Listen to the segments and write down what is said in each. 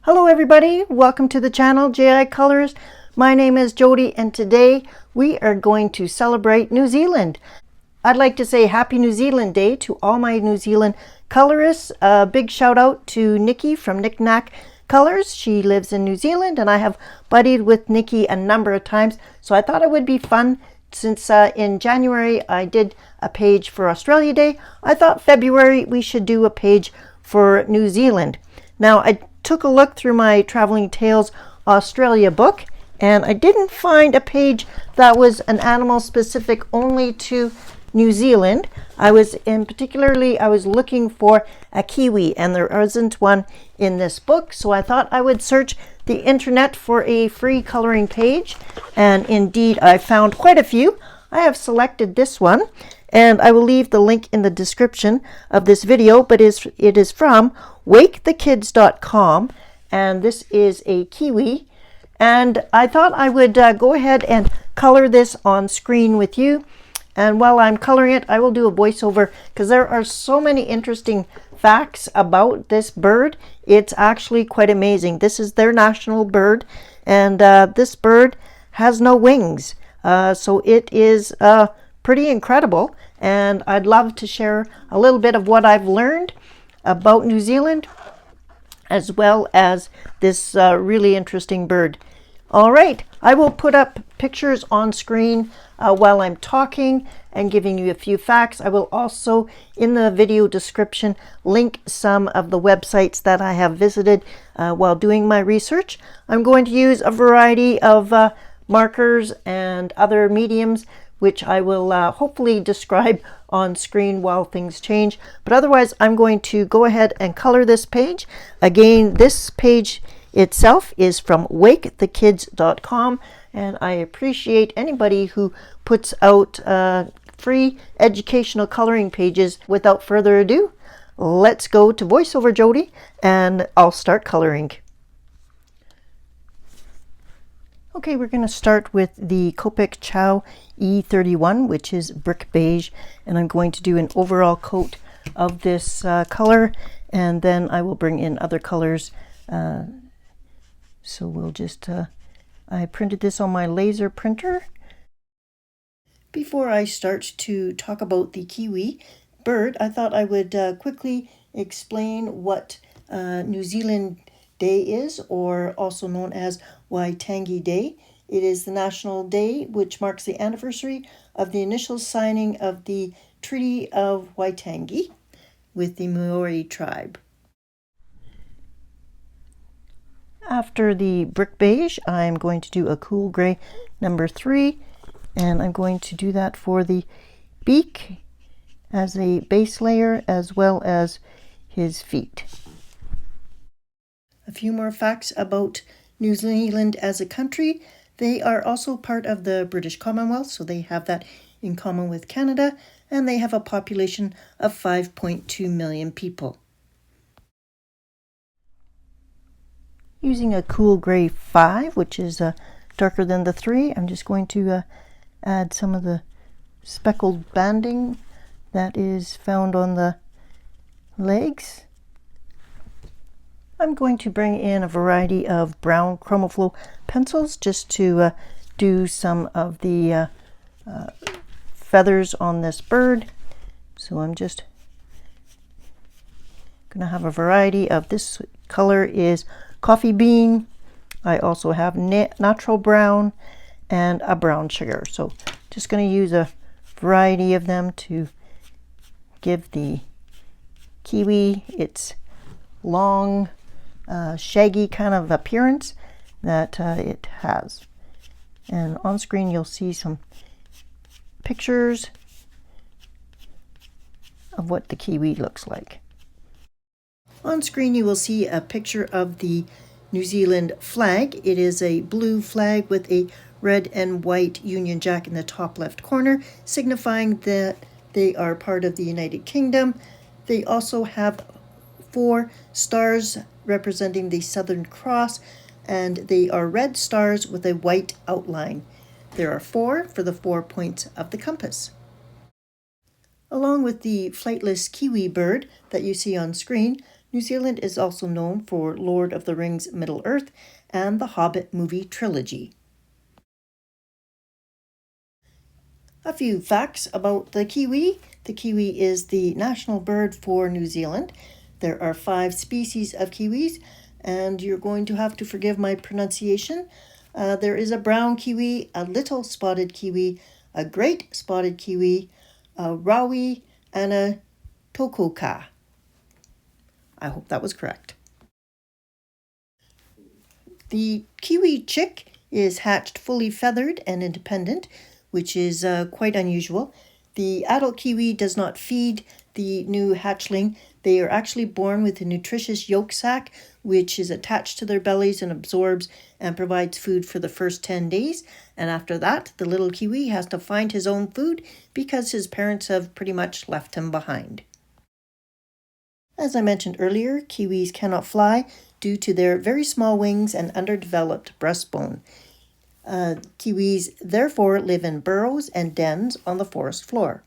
Hello everybody, welcome to the channel J.I. Colourist. My name is Jody and today we are going to celebrate New Zealand. I'd like to say Happy New Zealand Day to all my New Zealand colorists. A big shout out to Nikki from Knick Knack Colors. She lives in New Zealand and I have buddied with Nikki a number of times, so I thought it would be fun since in January I did a page for Australia Day. I thought February we should do a page for New Zealand. Now I took a look through my Traveling Tales Australia book and I didn't find a page that was an animal specific only to New Zealand. I was looking for a kiwi and there isn't one in this book, so I thought I would search the internet for a free coloring page, and indeed I found quite a few. I have selected this one and I will leave the link in the description of this video, but it is from wakethekids.com and this is a kiwi, and I thought I would go ahead and color this on screen with you. And while I'm coloring it, I will do a voiceover because there are so many interesting facts about this bird. It's actually quite amazing. This is their national bird, and this bird has no wings. So it is pretty incredible, and I'd love to share a little bit of what I've learned about New Zealand as well as this really interesting bird. All right, I will put up pictures on screen while I'm talking and giving you a few facts. I will also, in the video description, link some of the websites that I have visited while doing my research. I'm going to use a variety of markers and other mediums, which I will hopefully describe on screen while things change. But otherwise, I'm going to go ahead and color this page. Again, this page itself is from wakethekids.com, and I appreciate anybody who puts out free educational coloring pages. Without further ado, let's go to VoiceOver Jody and I'll start coloring. Okay, we're going to start with the Copic Chow E31, which is brick beige, and I'm going to do an overall coat of this color, and then I will bring in other colors. So we'll just, I printed this on my laser printer. Before I start to talk about the kiwi bird, I thought I would quickly explain what New Zealand Day is, or also known as Waitangi Day. It is the national day which marks the anniversary of the initial signing of the Treaty of Waitangi with the Maori tribe. After the brick beige, I'm going to do a cool gray number 3, and I'm going to do that for the beak as a base layer as well as his feet. A few more facts about New Zealand as a country. They are also part of the British Commonwealth, so they have that in common with Canada, and they have a population of 5.2 million people. Using a cool gray 5, which is darker than the 3, I'm just going to add some of the speckled banding that is found on the legs. I'm going to bring in a variety of brown ChromaFlow pencils just to do some of the feathers on this bird. So I'm just going to have a variety of this color is coffee bean. I also have natural brown and a brown sugar. So just going to use a variety of them to give the kiwi its long, shaggy kind of appearance that it has. And on screen you'll see some pictures of what the kiwi looks like. On screen you will see a picture of the New Zealand flag. It is a blue flag with a red and white Union Jack in the top left corner, signifying that they are part of the United Kingdom. They also have 4 stars representing the Southern Cross, and they are red stars with a white outline. There are 4 for the 4 points of the compass. Along with the flightless kiwi bird that you see on screen, New Zealand is also known for Lord of the Rings Middle-earth and the Hobbit movie trilogy. A few facts about the kiwi. The kiwi is the national bird for New Zealand. There are 5 species of kiwis, and you're going to have to forgive my pronunciation. There is a brown kiwi, a little spotted kiwi, a great spotted kiwi, a rawi, and a tokoka. I hope that was correct. The kiwi chick is hatched fully feathered and independent, which is quite unusual. The adult kiwi does not feed the new hatchling. They are actually born with a nutritious yolk sac, which is attached to their bellies and absorbs and provides food for the first 10 days. And after that, the little kiwi has to find his own food because his parents have pretty much left him behind. As I mentioned earlier, kiwis cannot fly due to their very small wings and underdeveloped breastbone. Kiwis therefore live in burrows and dens on the forest floor.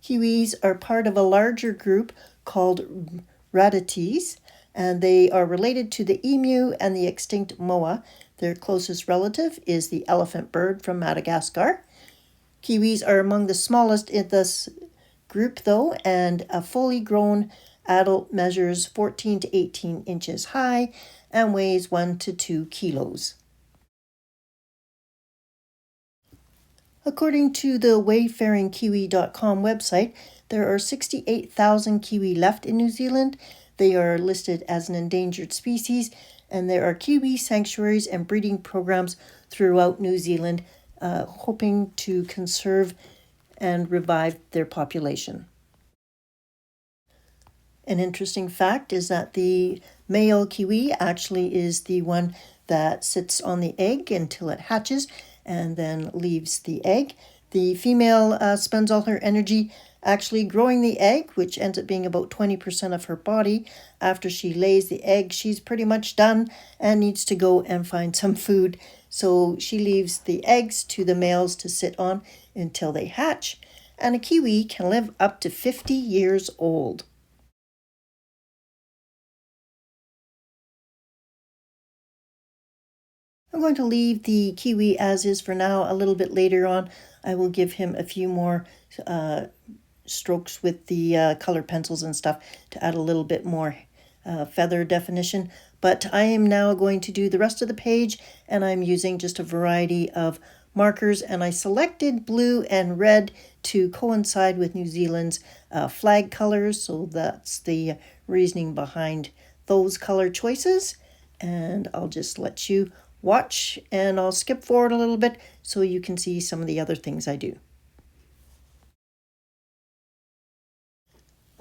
Kiwis are part of a larger group called ratites, and they are related to the emu and the extinct moa. Their closest relative is the elephant bird from Madagascar. Kiwis are among the smallest in this group though, and a fully grown adult measures 14 to 18 inches high and weighs 1 to 2 kilos. According to the wayfaringkiwi.com website, there are 68,000 kiwi left in New Zealand. They are listed as an endangered species, and there are kiwi sanctuaries and breeding programs throughout New Zealand, hoping to conserve and revive their population. An interesting fact is that the male kiwi actually is the one that sits on the egg until it hatches and then leaves the egg. The female spends all her energy actually growing the egg, which ends up being about 20% of her body. After she lays the egg, she's pretty much done and needs to go and find some food. So she leaves the eggs to the males to sit on until they hatch. And a kiwi can live up to 50 years old. I'm going to leave the kiwi as is for now. A little bit later on, I will give him a few more strokes with the color pencils and stuff to add a little bit more feather definition. But I am now going to do the rest of the page, and I'm using just a variety of markers, and I selected blue and red to coincide with New Zealand's flag colors. So that's the reasoning behind those color choices. And I'll just let you watch, and I'll skip forward a little bit so you can see some of the other things I do.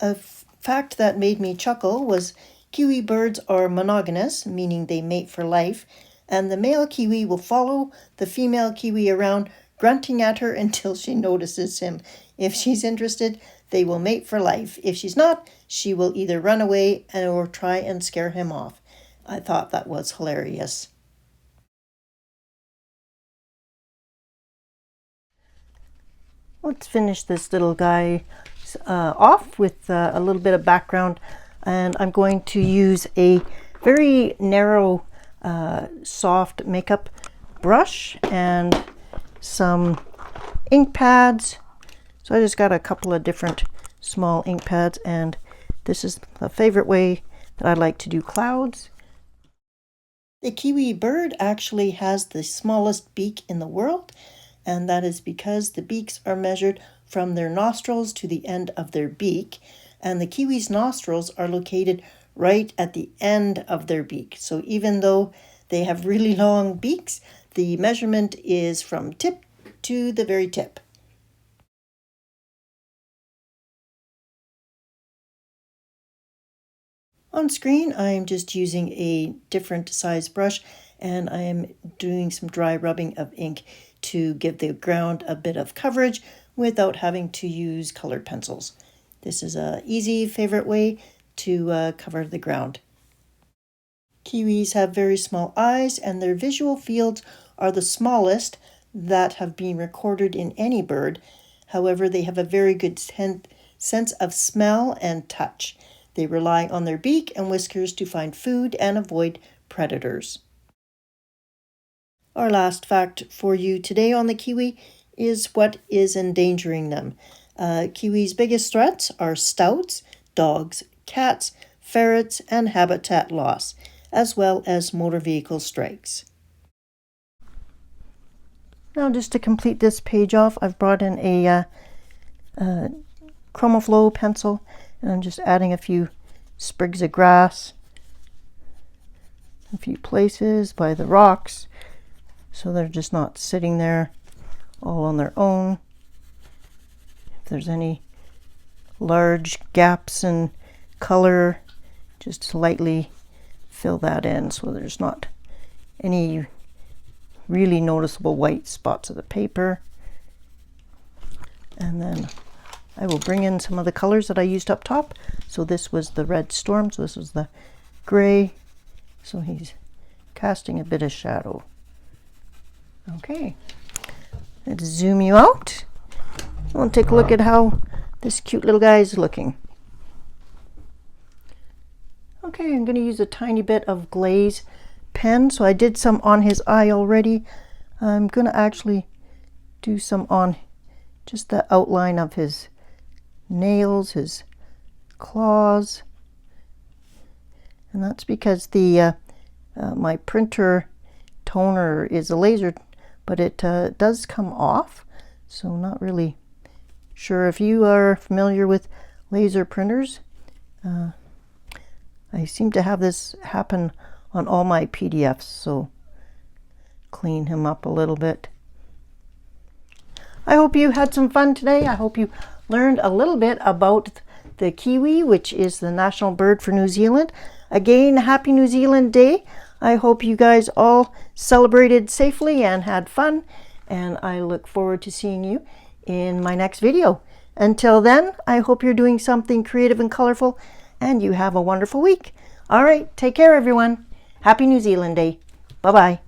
A fact that made me chuckle was kiwi birds are monogamous, meaning they mate for life, and the male kiwi will follow the female kiwi around, grunting at her until she notices him. If she's interested, they will mate for life. If she's not, she will either run away or try and scare him off. I thought that was hilarious. Let's finish this little guy off with a little bit of background, and I'm going to use a very narrow soft makeup brush and some ink pads. So I just got a couple of different small ink pads, and this is the favorite way that I like to do clouds. The kiwi bird actually has the smallest beak in the world, and that is because the beaks are measured from their nostrils to the end of their beak, and the kiwi's nostrils are located right at the end of their beak. So even though they have really long beaks, the measurement is from tip to the very tip. On screen, I am just using a different size brush, and I am doing some dry rubbing of ink to give the ground a bit of coverage without having to use colored pencils. This is an easy favorite way to cover the ground. Kiwis have very small eyes, and their visual fields are the smallest that have been recorded in any bird. However, they have a very good sense of smell and touch. They rely on their beak and whiskers to find food and avoid predators. Our last fact for you today on the kiwi is what is endangering them. Kiwis' biggest threats are stoats, dogs, cats, ferrets, and habitat loss, as well as motor vehicle strikes. Now, just to complete this page off, I've brought in a Chromaflow pencil, and I'm just adding a few sprigs of grass, a few places by the rocks, so they're just not sitting there all on their own. If there's any large gaps in color, just lightly fill that in so there's not any really noticeable white spots of the paper. And then I will bring in some of the colors that I used up top. So this was the red storm, so this was the gray. So he's casting a bit of shadow. Okay, let's zoom you out. We'll take a look at how this cute little guy is looking. Okay, I'm going to use a tiny bit of glaze pen. So I did some on his eye already. I'm going to actually do some on just the outline of his nails, his claws. And that's because the my printer toner is a laser, but it does come off. So not really sure if you are familiar with laser printers. I seem to have this happen on all my PDFs, so clean him up a little bit. I hope you had some fun today. I hope you learned a little bit about the kiwi, which is the national bird for New Zealand. Again, happy New Zealand Day. I hope you guys all celebrated safely and had fun, and I look forward to seeing you in my next video. Until then, I hope you're doing something creative and colorful, and you have a wonderful week. All right, take care, everyone. Happy New Zealand Day. Bye-bye.